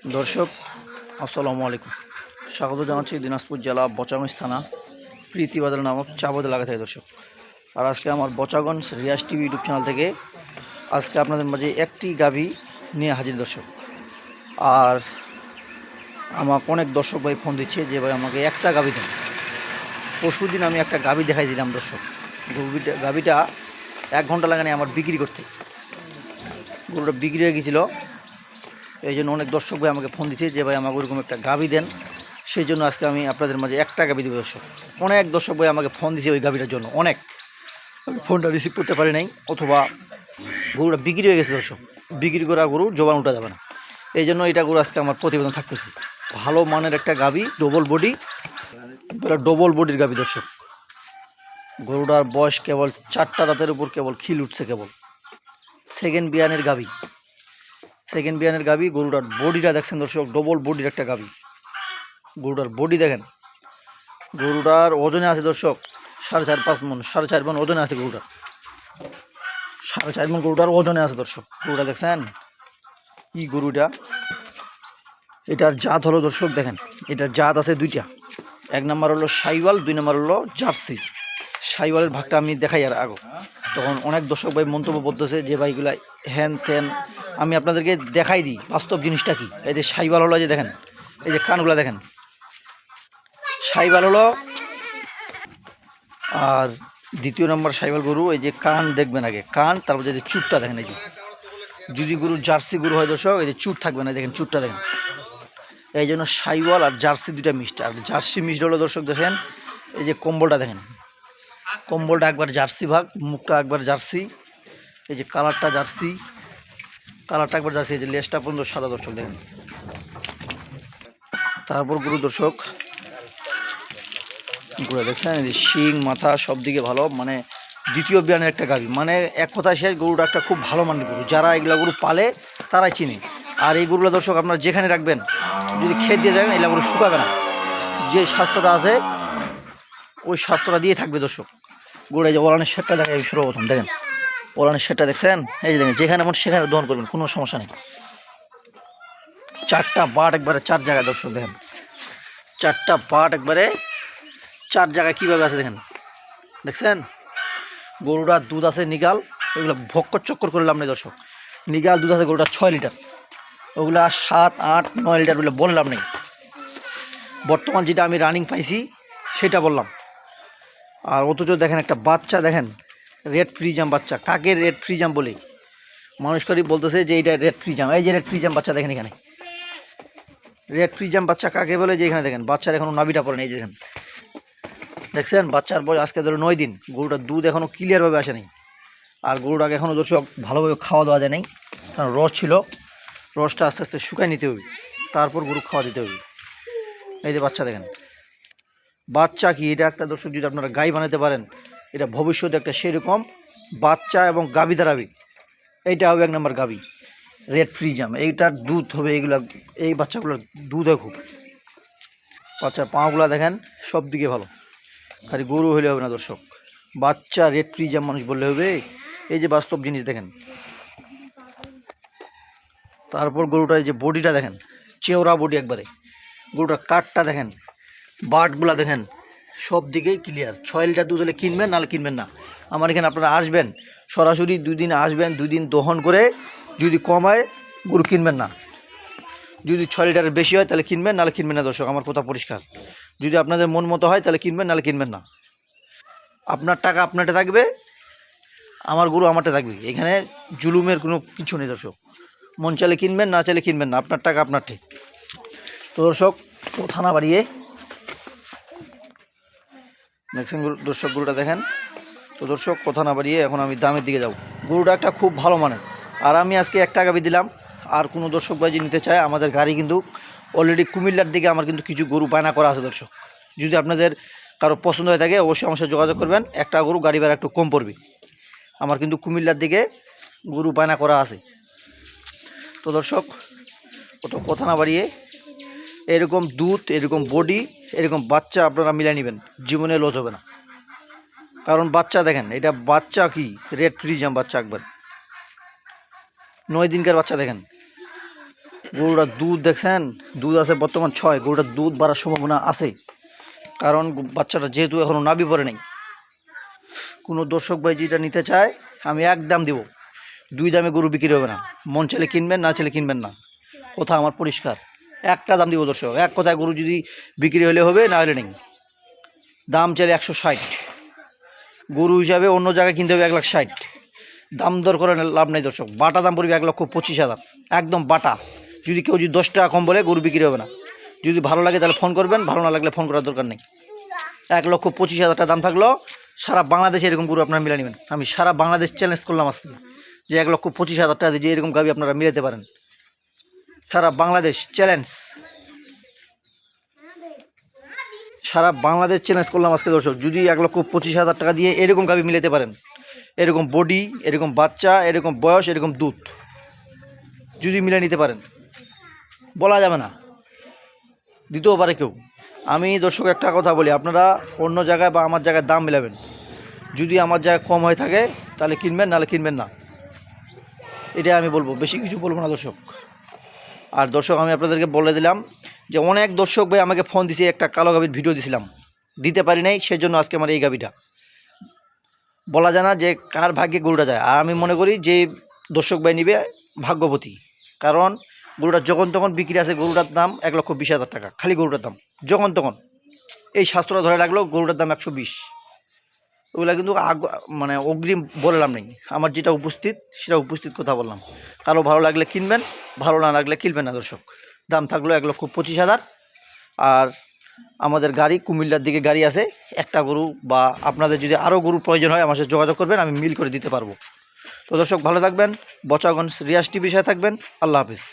দর্শক আসসালামু আলাইকুম। স্বাগত জানাচ্ছি দিনাজপুর জেলা বচাগঞ্জ থানা প্রীতিবাজার নামক চাবদ এলাকা থেকে দর্শক। আর আজকে আমার Bochaganj Riaz TV YouTube channel থেকে আজকে আপনাদের মাঝে একটি গাভী নিয়ে হাজির দর্শক। আর আমাকে অনেক দর্শক ভাই ফোন দিচ্ছে যে ভাই আমাকে একটা গাভী দেন। পরশুদিন আমি একটা গাভী দেখাই দিলাম দর্শক। গাভীটা 1 ঘন্টা লাগানি আমার বিক্রি করতে। গরুটা বিক্রি হয়ে গেছিলো, এই জন্য অনেক দর্শক ভাই আমাকে ফোন দিচ্ছে যে ভাই আমাকে ওরকম একটা গাভী দেন। সেই জন্য আজকে আমি আপনাদের মাঝে একটা গাভী দেবো দর্শক। অনেক দর্শক ভাই আমাকে ফোন দিচ্ছে ওই গাভীটার জন্য, অনেক। আমি ফোনটা রিসিভ করতে পারি নাই, অথবা গরুটা বিক্রি হয়ে গেছে দর্শক। বিক্রি করা গরু জোবান উঠা যাবে না, এই জন্য এটা গরু আজকে আমার প্রতিবেদন থাকতেছে। ভালো মানের একটা গাভী, ডবল বডির গাভী দর্শক। গরুটার বয়স কেবল 4টা দাঁতের উপর, কেবল খিল উঠছে কেবল। সেকেন্ড বিয়ানের গাভী। গরুটার বডিটা দেখছেন দর্শক, ডবল বডির একটা গাভী। গরুটার বডি দেখেন। গরুটার ওজনে আছে দর্শক 4.5 মণ, 4.5 মণ ওজনে আছে গরুটার। 4.5 মণ গরুটার ওজনে আছে দর্শক। গরুটা দেখছেন কি গরুটা। এটার জাত হলো দর্শক দেখেন, এটার জাত আছে 2টা। 1 নম্বর হলো সাইওয়াল, 2 নম্বর হলো জার্সি। সাইওয়ালের ভাগটা আমি দেখাই আর আগে, তখন অনেক দর্শক ভাই মন্তব্য বলতেছে যে ভাইগুলা হ্যান ত্যান। আমি আপনাদেরকে দেখাই দিই বাস্তব জিনিসটা কি। এই যে সাইওয়াল হলো, যে দেখেন এই যে কানগুলা দেখেন, সাইওয়াল হলো। আর 2 নম্বর সাইওয়াল গরু, এই যে কান দেখবেন আগে, কান, তারপর যে চুটটা দেখেন। এই যে যদি গরু জার্সি গরু হয় দর্শক, এই যে চুট থাকবে না, দেখেন চুটটা দেখেন। এই জন্য সাইওয়াল আর জার্সি 2টা মিক্সড। আর জার্সি মিক্সড হলো দর্শক দেখেন, এই যে কম্বলটা দেখেন, কম্বলটা একবার জার্সি ভাগ, মুখটা একবার জার্সি, এই যে কালারটা জার্সি, কালারটা একবার জার্সি। এই যে লেজটা পর্যন্ত সাদা দর্শক দেখেন। তারপর গরু দর্শক গরু দেখছেন, এই যে শিং মাথা সব দিকে ভালো, মানে 2য় বিয়ানের একটা গাভী। মানে এক কথায় শেষ, গরুটা একটা খুব ভালো মানের গরু। যারা এগুলা গরু পালে তারাই চিনে। আর এই গরুগুলো দর্শক আপনারা যেখানে রাখবেন, যদি খেত দিয়ে দেন, এগুলা গরু শুকাবে না। যে স্বাস্থ্যটা আছে ওই স্বাস্থ্যটা দিয়ে থাকবে দর্শক। গরুটা যে ওলানের শেডটা দেখেন সর্বপ্রথম দেখেন, ওলানের শেডটা দেখছেন, এই যে দেখেন যেখানে মন সেখানে দহন করবেন, কোনো সমস্যা নেই। 4টা বাট একবারে 4 জায়গায় দর্শক দেখেন, 4টা বাট একবারে 4 জায়গায় কীভাবে আছে দেখেন, দেখছেন। গরুটার দুধ আছে নিগাল, ওইগুলো ভক্কর চক্কর করলাম না দর্শক। নিগাল দুধ আছে গরুটার 6 লিটার, ওগুলা 7, 8, 9 লিটার বলে বললাম নেই। বর্তমান যেটা আমি রানিং পাইছি সেটা বললাম। আর অথচ দেখেন একটা বাচ্চা দেখেন, রেড ফ্রিজাম বাচ্চা। কাকে রেড ফ্রিজাম বলে মানুষ করি বলতেছে যে এইটা রেড ফ্রিজাম। এই যে রেড ফ্রিজাম বাচ্চা দেখেন, এখানে রেড ফ্রিজাম বাচ্চা কাকে বলে, যে এখানে দেখেন বাচ্চার এখনও নাভিটা পড়ে নেই, দেখেন দেখছেন। বাচ্চার বয়স আজকে ধরো 9 দিন। গরুটার দুধ এখনও ক্লিয়ারভাবে আসে নেই। আর গরুটাকে এখনও দর্শক ভালোভাবে খাওয়া দাওয়া যায় নাই, কারণ রস ছিল। রসটা আস্তে আস্তে শুকাই নিতে হবে, তারপর গরু খাওয়া দিতে হবে। এই যে বাচ্চা দেখেন, বাচ্চা কি এটা একটা দর্শক, যদি আপনারা গাই বানাতে পারেন, এটা ভবিষ্যতে একটা সেরকম বাচ্চা এবং গাভী দাঁড়াবে। এইটা হবে 1 নম্বর গাভী, রেড ফ্রিজাম। এইটার দুধ হবে, এইগুলা এই বাচ্চাগুলোর দুধ খুব। বাচ্চার পাগুলা দেখেন সব দিকে ভালো, খালি গরু হলে হবে না দর্শক, বাচ্চা রেড ফ্রিজাম মানুষ বললে হবে। এই যে বাস্তব জিনিস দেখেন। তারপর গরুটার যে বডিটা দেখেন, চেওড়া বডি একবারে। গরুটার কাঠটা দেখেন, বাটগুলা দেখেন, সব দিকেই ক্লিয়ার। 6 লিটার দুধ হলে কিনবেন, নাহলে কিনবেন না। আমার এখানে আপনারা আসবেন সরাসরি, 2 দিন আসবেন, 2 দিন দহন করে যদি কম হয় গরু কিনবেন না। যদি 6 লিটারের বেশি হয় তাহলে কিনবেন, নাহলে কিনবেন না দর্শক। আমার কথা পরিষ্কার। যদি আপনাদের মন মতো হয় তাহলে কিনবেন, নাহলে কিনবেন না। আপনার টাকা আপনারটা থাকবে, আমার গরু আমারটা থাকবে। এখানে জুলুমের কোনো কিছু নেই দর্শক। মন চাইলে কিনবেন, না চাইলে কিনবেন না, আপনার টাকা আপনার ঠিক। তো দর্শক কথা না বাড়িয়ে দেখছেন দর্শক গরুটা দেখেন। তো দর্শক কথা না বাড়িয়ে এখন আমি দামের দিকে যাব। গরুটা একটা খুব ভালো মানের। আর আমি আজকে 1 গাভী দিলাম। আর কোনো দর্শক ভাই যদি নিতে চায়, আমাদের গাড়ি কিন্তু অলরেডি কুমিল্লার দিকে আমার কিন্তু কিছু গরু বায়না করা আছে দর্শক। যদি আপনাদের কারো পছন্দ হয়ে থাকে অবশ্যই আমার সাথে যোগাযোগ করবেন। একটা গরু গাড়ি ভাড়া একটু কম পড়বে। আমার কিন্তু কুমিল্লার দিকে গরু বায়না করা আছে। তো দর্শক অত কথা না বাড়িয়ে, এরকম দুধ, এরকম বডি, এরকম বাচ্চা আপনারা মিলিয়ে নেবেন, জীবনে লস হবে না। কারণ বাচ্চা দেখেন, এটা বাচ্চা কি রেড ফ্রিজাম বাচ্চা, একবার 9 দিনকার বাচ্চা দেখেন। গরুটার দুধ দেখছেন, দুধ আছে বর্তমান 6। গরুটার দুধ বাড়ার সম্ভাবনা আছে, কারণ বাচ্চাটা যেহেতু এখনও নাভি পড়ে নেই। কোনো দর্শক ভাই যেটা নিতে চায় আমি এক দাম দিব, 2 দামে গরু বিক্রি হবে না। মন চাইলে কিনবেন, না চাইলে কিনবেন না, কথা আমার পরিষ্কার। একটা দাম দিব দর্শক, এক কথায় গরু যদি বিক্রি হলে হবে, না হলে নেই। দাম চাইলে 160, গরু হিসাবে অন্য জায়গায় কিনতে হবে 1,60,000। দাম দর করে লাভ নেই দর্শক। বাটা দাম পড়বে 1,25,000, একদম বাটা। যদি কেউ যদি 10 টাকা কম বলে গরু বিক্রি হবে না। যদি ভালো লাগে তাহলে ফোন করবেন, ভালো না লাগলে ফোন করার দরকার নেই। 1,25,000 টাকা দাম থাকলো, সারা বাংলাদেশে এরকম গরু আপনারা মিলে নেবেন। আমি সারা বাংলাদেশ চ্যালেঞ্জ করলাম আজকে যে 1,25,000 টাকা দিয়ে এরকম গাভি আপনারা মিলাতে পারেন। সারা বাংলাদেশ চ্যালেঞ্জ, সারা বাংলাদেশ চ্যালেঞ্জ করলাম আজকে দর্শক। যদি 1,25,000 টাকা দিয়ে এরকম গাভি মিলাতে পারেন, এরকম বডি, এরকম বাচ্চা, এরকম বয়স, এরকম দুধ যদি মিলে নিতে পারেন, বলা যাবে না, দিতেও পারে কেউ। আমি দর্শক একটা কথা বলি, আপনারা অন্য জায়গায় বা আমার জায়গায় দাম মেলাবেন। যদি আমার জায়গায় কম হয়ে থাকে তাহলে কিনবেন, নাহলে কিনবেন না। এটা আমি বলবো, বেশি কিছু বলবো না দর্শক। আর দর্শক আমি আপনাদেরকে বলে দিলাম যে অনেক দর্শক ভাই আমাকে ফোন দিছে, একটা কালো গাভীর ভিডিও দিছিলাম, দিতে পারি নাই, সেজন্য আজকে আমার এই গাভীটা। বলা যায় না যে কার ভাগ্যে গরুটা যায়। আর আমি মনে করি যে দর্শক ভাই নিবে ভাগ্যবতী, কারণ গরুটা যখন তখন বিক্রি আছে। গরুটার দাম 1,20,000 টাকা, খালি গরুটার দাম যখন তখন। এই শাস্ত্রটা ধরে রাখলেও গরুটার দাম 120। ওগুলো কিন্তু মানে অগ্রিম বললাম নেই, আমার যেটা উপস্থিত সেটা উপস্থিত কথা বললাম। কারো ভালো লাগলে কিনবেন, ভালো না লাগলে কিনবেন না দর্শক। দাম থাকলো 1,25,000। আর আমাদের গাড়ি কুমিল্লার দিকে গাড়ি আছে, একটা গরু বা আপনাদের যদি আরও গরু প্রয়োজন হয় আমার সাথে যোগাযোগ করবেন, আমি মিল করে দিতে পারবো। তো দর্শক ভালো থাকবেন, বচাগঞ্জ রিয়াজ টিভির সাথে থাকবেন। আল্লাহ হাফিজ।